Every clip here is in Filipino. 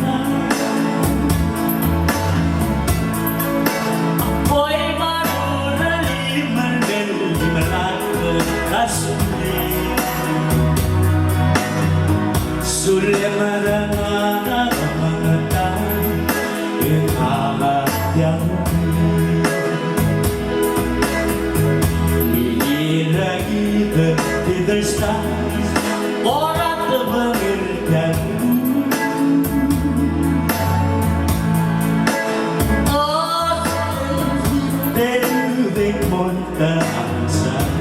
na. Ako'y maruraliman del limalakot kasulit. Sulimarangan ang mga tao inakatyang Iilagay the stars or at the bangirkan. Oh, they monta ang sun.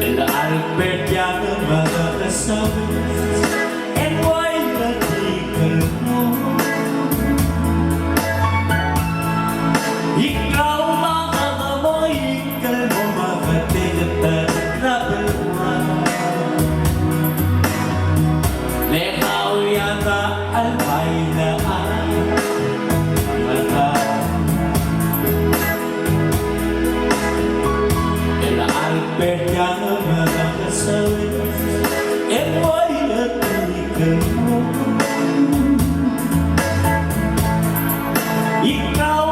El Albert yang mga kasabi and why natikal mo. Ikaw makakamoy, ikal mo makatigatag na balwan. Lekaw yata alpay na ang mata. El Albert yang mga kasawi and why natikal mo. Ikaw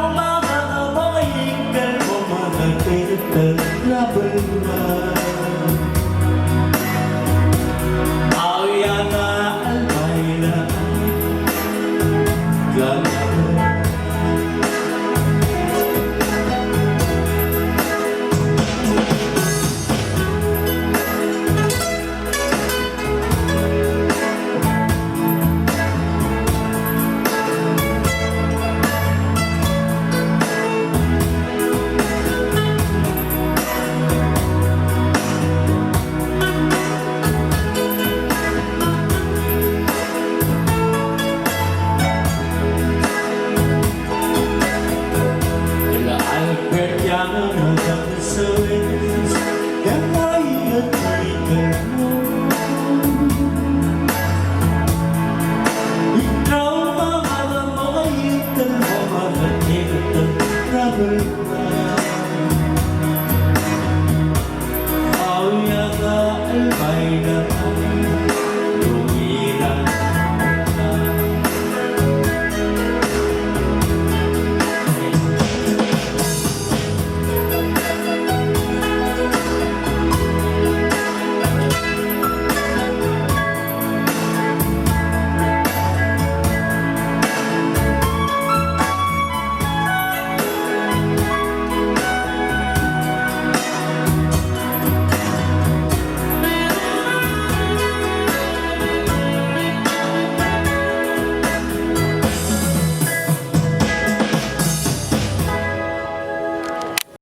Awyana albayna Awyana